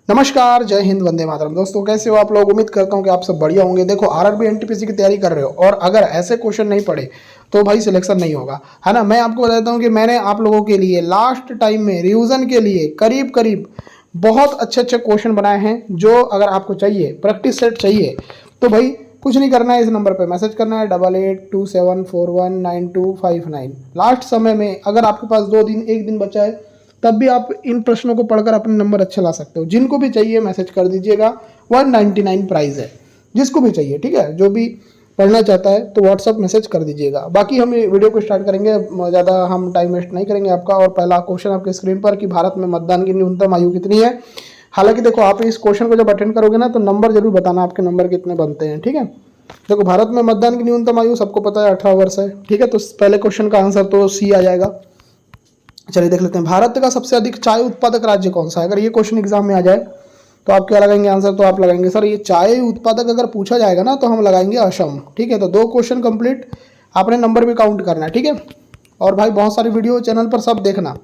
नमस्कार, जय हिंद, वंदे मातरम। दोस्तों कैसे हो आप लोग? उम्मीद करता हूँ कि आप सब बढ़िया होंगे। देखो, आरआरबी एनटीपीसी की तैयारी कर रहे हो और अगर ऐसे क्वेश्चन नहीं पढ़े तो भाई सिलेक्शन नहीं होगा, है ना। मैं आपको बताता हूँ कि मैंने आप लोगों के लिए लास्ट टाइम में रिवीजन के लिए करीब करीब बहुत अच्छे अच्छे क्वेश्चन बनाए हैं। जो अगर आपको चाहिए, प्रैक्टिस सेट चाहिए, तो भाई कुछ नहीं करना है, इस नंबर पर मैसेज करना है 8827419259। लास्ट समय में अगर आपके पास 2 दिन 1 दिन बचा है तब भी आप इन प्रश्नों को पढ़कर अपने नंबर अच्छे ला सकते हो। जिनको भी चाहिए मैसेज कर दीजिएगा। 199 प्राइस है, जिसको भी चाहिए, ठीक है। जो भी पढ़ना चाहता है तो व्हाट्सअप मैसेज कर दीजिएगा। बाकी हम वीडियो को स्टार्ट करेंगे, ज़्यादा हम टाइम वेस्ट नहीं करेंगे आपका। और पहला क्वेश्चन आपके स्क्रीन पर कि भारत में मतदान की न्यूनतम आयु कितनी है। हालांकि देखो, आप इस क्वेश्चन को जब अटेंड करोगे ना तो नंबर जरूर बताना, आपके नंबर कितने बनते हैं, ठीक है। देखो, भारत में मतदान की न्यूनतम आयु सबको पता है 18 वर्ष है, ठीक है। तो पहले क्वेश्चन का आंसर तो सी आ जाएगा। चलिए देख लेते हैं, भारत का सबसे अधिक चाय उत्पादक राज्य कौन सा है। अगर ये क्वेश्चन एग्जाम में आ जाए तो आप क्या लगाएंगे आंसर? तो आप लगाएंगे सर ये चाय उत्पादक अगर पूछा जाएगा ना तो हम लगाएंगे असम, ठीक है। तो 2 क्वेश्चन कंप्लीट, आपने नंबर भी काउंट करना है, ठीक है। और भाई बहुत सारी वीडियो चैनल पर सब देखना।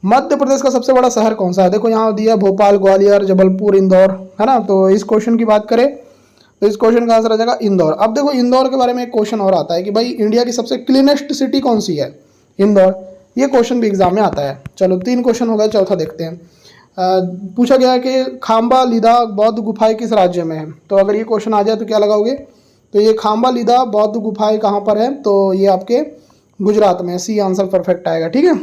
मध्य प्रदेश का सबसे बड़ा शहर कौन सा है? देखो यहाँ दिया भोपाल, ग्वालियर, जबलपुर, इंदौर, है ना। तो इस क्वेश्चन की बात करें तो इस क्वेश्चन का आंसर आ जाएगा इंदौर। अब देखो, इंदौर के बारे में एक क्वेश्चन और आता है कि भाई इंडिया की सबसे क्लीनेस्ट सिटी कौन सी है? इंदौर। ये क्वेश्चन भी एग्जाम में आता है। चलो 3 क्वेश्चन हो गए, चौथा देखते हैं। पूछा गया है कि खाम्बा लिदा बौद्ध गुफाएं किस राज्य में है। तो अगर ये क्वेश्चन आ जाए तो क्या लगाओगे? तो ये खाम्बा लिदा बौद्ध गुफाएं कहाँ पर है? तो ये आपके गुजरात में। सी आंसर परफेक्ट आएगा, ठीक है।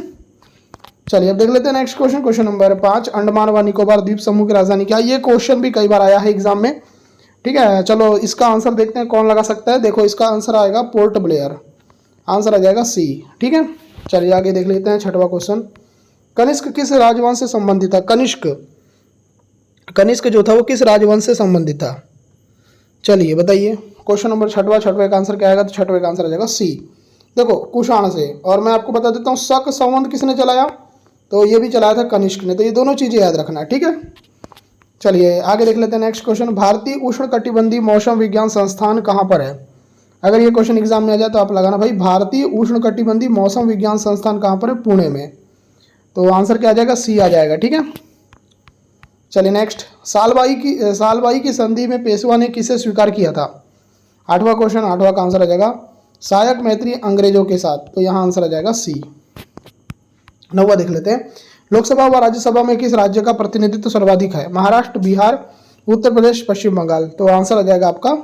चलिए अब देख लेते हैं next question. Question number 5, Andaman व निकोबार द्वीप समूह की राजधानी क्या है? ये क्वेश्चन भी कई बार आया है एग्जाम में, ठीक है। चलो इसका आंसर देखते हैं कौन लगा सकता है। देखो इसका आंसर आएगा पोर्ट ब्लेयर, आंसर आ जाएगा सी, ठीक है। चलिए आगे देख लेते हैं छठवां क्वेश्चन। कनिष्क किस राजवंश से संबंधित था? कनिष्क कनिष्क जो था वो किस राजवंश से संबंधित था? चलिए बताइए। क्वेश्चन नंबर छठवें का आंसर क्या आएगा? तो छठवें का आंसर आ जाएगा सी। देखो कुषाण से। और मैं आपको बता देता हूँ शक संवत किसने चलाया? तो ये भी चलाया था कनिष्क ने। तो ये दोनों चीजें याद रखना, ठीक है। चलिए आगे देख लेते हैं नेक्स्ट क्वेश्चन। भारतीय उष्णकटिबंधीय मौसम विज्ञान संस्थान कहाँ पर है? अगर ये क्वेश्चन एग्जाम में आ जाए तो आप लगाना भाई भारतीय उष्णकटिबंधीय मौसम विज्ञान संस्थान कहाँ पर है? पुणे में। तो आंसर क्या आ जाएगा? सी आ जाएगा, ठीक है। चलिए नेक्स्ट, सालबाई की संधि में पेशवा ने किसे स्वीकार किया था? 8वां क्वेश्चन, 8वां का आंसर आ जाएगा सहायक मैत्री अंग्रेजों के साथ। तो यहाँ आंसर आ जाएगा सी। 9वां देख लेते हैं। लोकसभा व राज्यसभा में किस राज्य का प्रतिनिधित्व सर्वाधिक है? महाराष्ट्र, बिहार, उत्तर प्रदेश, पश्चिम बंगाल। तो आंसर आ जाएगा आपका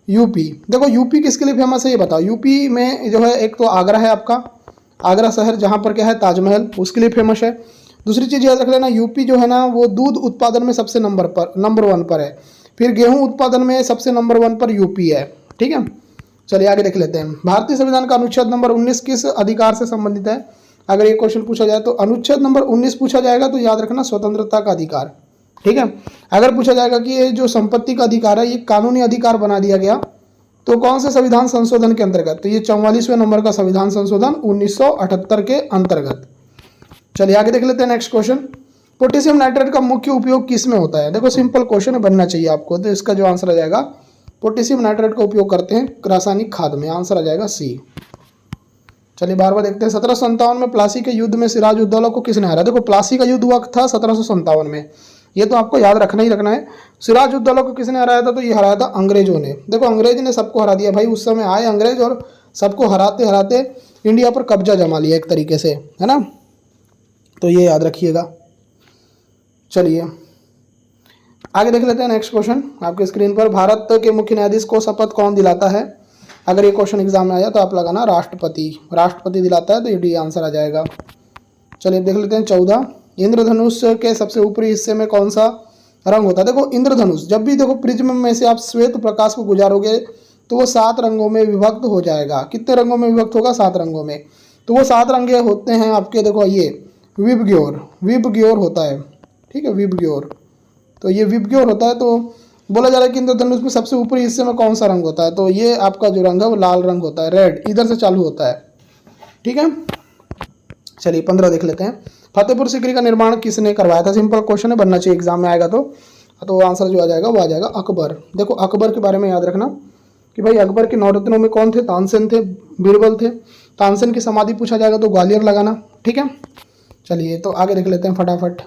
यूपी। देखो यूपी किसके लिए फेमस है ये बताओ। यूपी में जो है एक तो आगरा है आपका, आगरा शहर जहाँ पर क्या है ताजमहल, उसके लिए फेमस है। दूसरी चीज़ याद रख लेना, यूपी जो है ना वो दूध उत्पादन में सबसे नंबर 1 पर है। फिर गेहूं उत्पादन में सबसे नंबर 1 पर यूपी है, ठीक है। चलिए आगे देख लेते हैं। भारतीय संविधान का अनुच्छेद नंबर 19 किस अधिकार से संबंधित है? अगर ये क्वेश्चन पूछा जाए तो अनुच्छेद नंबर 19 पूछा जाएगा तो याद रखना स्वतंत्रता का अधिकार, ठीक है। अगर पूछा जाएगा कि ये जो संपत्ति का अधिकार है ये कानूनी अधिकार बना दिया गया तो कौन से संविधान संशोधन के अंतर्गत? तो ये 44वें नंबर का संविधान संशोधन 1978 के अंतर्गत। चलिए आगे देख लेते हैं नेक्स्ट क्वेश्चन। पोटेशियम नाइट्रेट का मुख्य उपयोग किस में होता है? देखो सिंपल क्वेश्चन बनना चाहिए आपको। तो इसका जो आंसर आ जाएगा पोटेशियम नाइट्रेट का उपयोग करते हैं रासायनिक खाद में। आंसर आ जाएगा सी। चलिए बार देखते हैं। 1757 में प्लासी के युद्ध में सिराज उद दौला को किसने हराया? देखो प्लासी का युद्ध हुआ था 1757 में, ये तो आपको याद रखना ही रखना है। सिराज उद दौला को किसने हराया था? तो ये हराया था अंग्रेजों ने। देखो अंग्रेज ने सबको हरा दिया भाई। उस समय आए अंग्रेज और सबको हराते हराते इंडिया पर कब्जा जमा लिया एक तरीके से, है ना। तो ये याद रखिएगा। चलिए आगे देख लेते हैं नेक्स्ट क्वेश्चन आपके स्क्रीन पर। भारत के मुख्य न्यायाधीश को शपथ कौन दिलाता है? अगर ये क्वेश्चन एग्जाम में आया तो आप लगाना राष्ट्रपति दिलाता है। तो ये डी आंसर आ जाएगा। चलिए देख लेते हैं 14, इंद्रधनुष के सबसे ऊपरी हिस्से में कौन सा रंग होता है? देखो इंद्रधनुष जब भी देखो प्रिज्म में से आप श्वेत प्रकाश को गुजारोगे तो वो 7 रंगों में विभक्त हो जाएगा। कितने रंगों में विभक्त होगा? 7 रंगों में। तो वो 7 रंगे होते हैं आपके, देखो ये विबग्योर होता है, ठीक है, विबग्योर। तो ये विबग्योर होता है। तो बोला जा रहा है कि इंद्रधनुष में सबसे ऊपरी हिस्से में कौन सा रंग होता है? तो ये आपका जो रंग है वो लाल रंग होता है, रेड, इधर से चालू होता है, ठीक है। चलिए 15 देख लेते हैं। फतेहपुर सीकरी का निर्माण किसने करवाया था? सिंपल क्वेश्चन है, बनना चाहिए एग्जाम में आएगा तो आंसर जो आ जाएगा वो आ जाएगा अकबर। देखो अकबर के बारे में याद रखना कि भाई अकबर के 9 रत्नों में कौन थे? तानसेन थे, बीरबल थे। तानसेन की समाधि पूछा जाएगा तो ग्वालियर लगाना, ठीक है। चलिए तो आगे देख लेते हैं फटाफट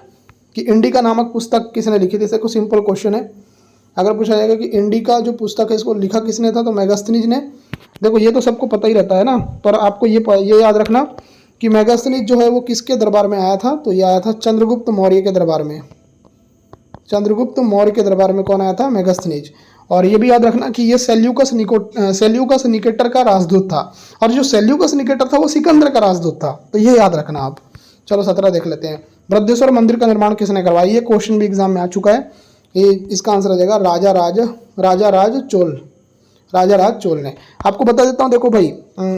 कि इंडिका नामक पुस्तक किसने लिखी थी। जैसे कुछ सिंपल क्वेश्चन है, अगर पूछा जाएगा कि इंडिका जो पुस्तक है इसको लिखा किसने था, तो मेगास्थनीज ने। देखो ये तो सबको पता ही रहता है ना, पर आपको ये याद रखना कि मेगास्थनीज जो है वो किसके दरबार में आया था, तो ये आया था चंद्रगुप्त मौर्य के दरबार में। चंद्रगुप्त मौर्य के दरबार में कौन आया था, मेगास्थनीज। और ये भी याद रखना कि ये सेल्यूकस निकेटर का राजदूत था, और जो सेल्यूकस निकेटर था वो सिकंदर का राजदूत था, तो ये याद रखना आप। चलो 17 देख लेते हैं। बृहदेश्वर मंदिर का निर्माण किसने करवाया, ये क्वेश्चन भी एग्जाम में आ चुका है। ये इसका आंसर आ जाएगा राजा राज चोल ने। आपको बता देता हूँ, देखो भाई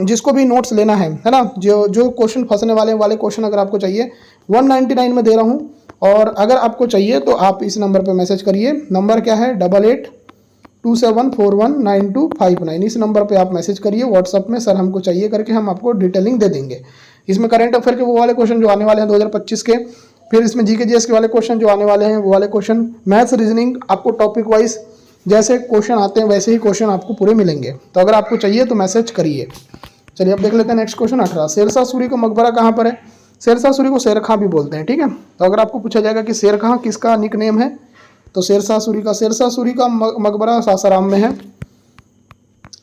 जिसको भी नोट्स लेना है ना, जो क्वेश्चन फंसने वाले क्वेश्चन अगर आपको चाहिए 199 में दे रहा हूँ, और अगर आपको चाहिए तो आप इस नंबर पर मैसेज करिए। नंबर क्या है 8827419259। इस नंबर पे आप मैसेज करिए व्हाट्सअप में, सर हमको चाहिए करके, हम आपको डिटेलिंग दे देंगे। इसमें करंट अफेयर के वो वाले क्वेश्चन जो आने वाले हैं 2025 के, फिर इसमें जीके जीएस के वाले क्वेश्चन जो आने वाले हैं वो वाले क्वेश्चन, मैथ्स रीजनिंग, आपको टॉपिक वाइज जैसे क्वेश्चन आते हैं वैसे ही क्वेश्चन आपको पूरे मिलेंगे। तो अगर आपको चाहिए तो मैसेज करिए। चलिए अब देख लेते हैं नेक्स्ट क्वेश्चन 18। शेरशाह सूरी का मकबरा कहाँ पर है। शेरशाह सूरी को शेर खां भी बोलते हैं, ठीक है। तो अगर आपको पूछा जाएगा कि शेर खां किसका निक नेम है, तो शेरशाह सूरी का मकबरा सासाराम में है।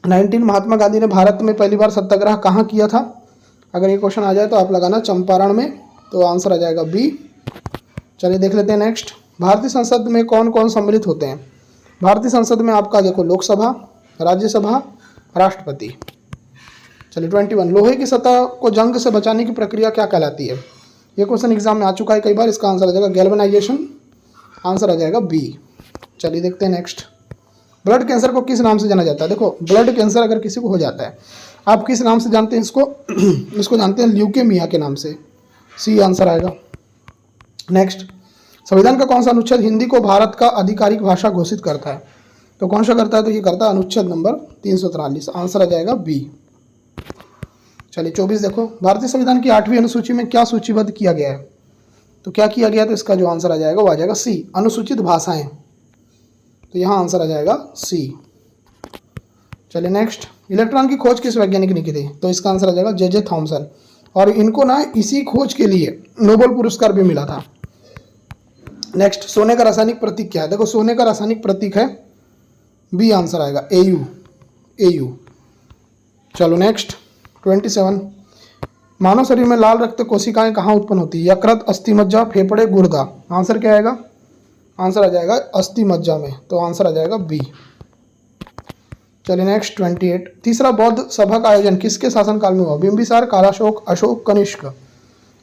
19 महात्मा गांधी ने भारत में पहली बार सत्याग्रह कहाँ किया था, अगर ये क्वेश्चन आ जाए तो आप लगाना चंपारण में, तो आंसर आ जाएगा बी। चलिए देख लेते हैं नेक्स्ट। भारतीय संसद में कौन कौन सम्मिलित होते हैं। भारतीय संसद में आपका देखो लोकसभा, राज्यसभा, राष्ट्रपति। चलिए 21। लोहे की सतह को जंग से बचाने की प्रक्रिया क्या कहलाती है। ये क्वेश्चन एग्जाम में आ चुका है कई बार। इसका आंसर आ जाएगा गैल्वेनाइजेशन, आंसर आ जाएगा बी। चलिए देखते हैं नेक्स्ट। ब्लड कैंसर को किस नाम से जाना जाता है। देखो ब्लड कैंसर अगर किसी को हो जाता है, आप किस नाम से जानते हैं इसको इसको जानते हैं ल्यूकेमिया के नाम से, सी आंसर आएगा। नेक्स्ट, संविधान का कौन सा अनुच्छेद हिंदी को भारत का आधिकारिक भाषा घोषित करता है, तो कौन सा करता है, तो ये करता है अनुच्छेद नंबर 343, आंसर आ जाएगा बी। चलिए 24 देखो। भारतीय संविधान की 8वीं अनुसूची में क्या सूचीबद्ध किया गया है, तो क्या किया गया, तो इसका जो आंसर आ जाएगा वो आ जाएगा सी, अनुसूचित भाषाएं, तो यहाँ आंसर आ जाएगा सी। चलिए नेक्स्ट। इलेक्ट्रॉन की खोज किस वैज्ञानिक ने की थी, तो इसका आंसर आ जाएगा जे थॉमसन, और इनको ना इसी खोज के लिए नोबेल पुरस्कार भी मिला था। नेक्स्ट, सोने का रासायनिक प्रतीक क्या है। देखो सोने का रासायनिक प्रतीक है बी, आंसर आएगा एयू। चलो नेक्स्ट 27। मानव शरीर में लाल रक्त कोशिकाएं कहाँ उत्पन्न होती है, यकृत, अस्थिमज्जा, फेफड़े, गुर्दा। आंसर क्या आएगा, आंसर आ जाएगा अस्थिमज्जा में, तो आंसर आ जाएगा बी। चलिए नेक्स्ट 28। तीसरा बौद्ध सभा का आयोजन किसके शासनकाल में हुआ, बिंबिसार, कालाशोक, अशोक, कनिष्क।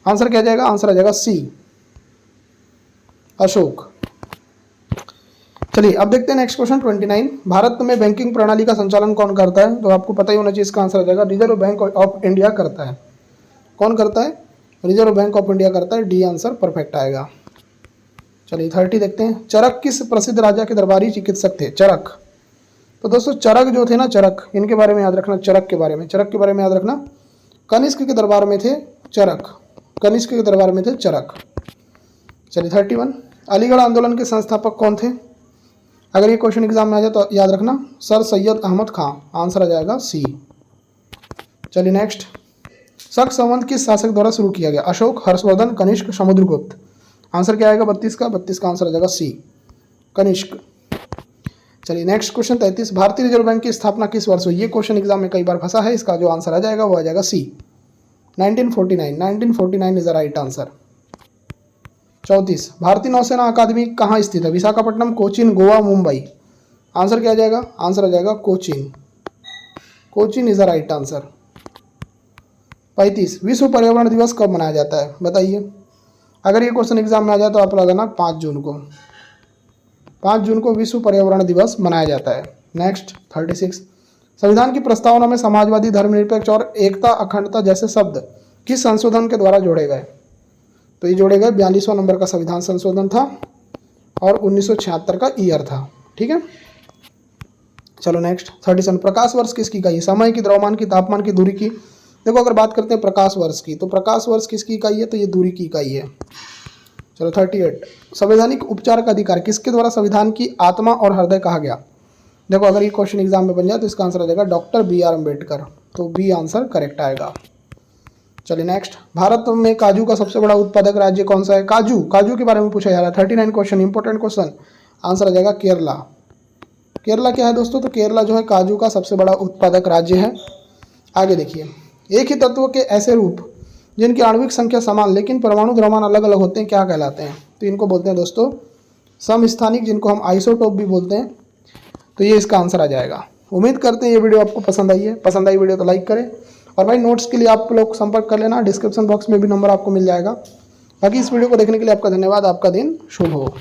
आंसर क्या जाएगा, आंसर आ जाएगा सी, अशोक। चलिए अब देखते हैं नेक्स्ट क्वेश्चन 29। भारत में बैंकिंग प्रणाली का संचालन कौन करता है, तो आपको पता ही होना चाहिए, इसका आंसर आ जाएगा रिजर्व बैंक ऑफ इंडिया करता है। कौन करता है, रिजर्व बैंक ऑफ इंडिया करता है, डी आंसर परफेक्ट आएगा। चलिए 30 देखते हैं। चरक किस प्रसिद्ध राजा के दरबारी चिकित्सक थे, चरक। तो दोस्तों चरक जो थे ना, चरक, इनके बारे में याद रखना, चरक के बारे में याद रखना, कनिष्क के दरबार में थे चरक, कनिष्क के दरबार में थे चरक। चलिए 31। अलीगढ़ आंदोलन के संस्थापक कौन थे, अगर ये क्वेश्चन एग्जाम में आ जाए तो याद रखना सर सैयद अहमद खां, आंसर आ जाएगा सी। चलिए नेक्स्ट। शक संवत किस शासक द्वारा शुरू किया गया, अशोक, हर्षवर्धन, कनिष्क, समुद्रगुप्त। आंसर क्या आएगा 32 का आंसर आ जाएगा सी, कनिष्क। चलिए नेक्स्ट क्वेश्चन 33। भारतीय रिजर्व बैंक की स्थापना किस वर्ष हुई, ये क्वेश्चन एग्जाम में कई बार फंसा है, इसका जो आंसर आ जाएगा वो आ जाएगा सी, 1949 इज द राइट आंसर। 34। भारतीय नौसेना अकादमी कहाँ स्थित है, विशाखापट्टनम, कोचीन, गोवा, मुंबई। आंसर क्या आ जाएगा, आंसर आ जाएगा Cochin is the right answer. 35। विश्व पर्यावरण दिवस कब मनाया जाता है, बताइए। अगर ये क्वेश्चन एग्जाम में आ जाए तो आप लगाना 5 जून को, 5 जून को विश्व पर्यावरण दिवस मनाया जाता है। नेक्स्ट 36। संविधान की प्रस्तावना में समाजवादी, धर्मनिरपेक्ष और एकता, अखंडता जैसे शब्द किस संशोधन के द्वारा जोड़े गए, तो ये जोड़े गए 42वां नंबर का संविधान संशोधन था और 1976 का ईयर था, ठीक है। चलो नेक्स्ट 37। प्रकाश वर्ष किसकी इकाई है, समय की, द्रव्यमान की, तापमान की, दूरी की। देखो अगर बात करते हैं प्रकाश वर्ष की, तो प्रकाश वर्ष किसकी इकाई है, तो ये दूरी की इकाई है। चलो 38। संवैधानिक उपचार का अधिकार किसके द्वारा संविधान की आत्मा और हृदय कहा गया। देखो अगर ये क्वेश्चन एग्जाम में बन जाए तो इसका आंसर आ जाएगा डॉक्टर बी आर अम्बेडकर, तो बी आंसर करेक्ट आएगा। चलिए नेक्स्ट, भारत में काजू का सबसे बड़ा उत्पादक राज्य कौन सा है? काजू, काजू के बारे में पूछा जा रहा है। 39 क्वेश्चन, इंपॉर्टेंट क्वेश्चन। आंसर आ जाएगा केरला। केरला क्या है दोस्तों? तो केरला जो है काजू का सबसे बड़ा उत्पादक राज्य है। आगे देखिए, एक ही तत्व के ऐसे रूप जिनकी आणविक संख्या समान लेकिन परमाणु द्रव्यमान अलग अलग होते हैं क्या कहलाते हैं? तो इनको बोलते हैं दोस्तों समस्थानिक, जिनको हम आइसोटोप भी बोलते हैं। तो ये इसका आंसर आ जाएगा। उम्मीद करते हैं ये वीडियो आपको पसंद आई है। पसंद आई वीडियो तो लाइक करें, और भाई नोट्स के लिए आप लोग संपर्क कर लेना, डिस्क्रिप्शन बॉक्स में भी नंबर आपको मिल जाएगा। बाकी इस वीडियो को देखने के लिए आपका धन्यवाद। आपका दिन शुभ हो।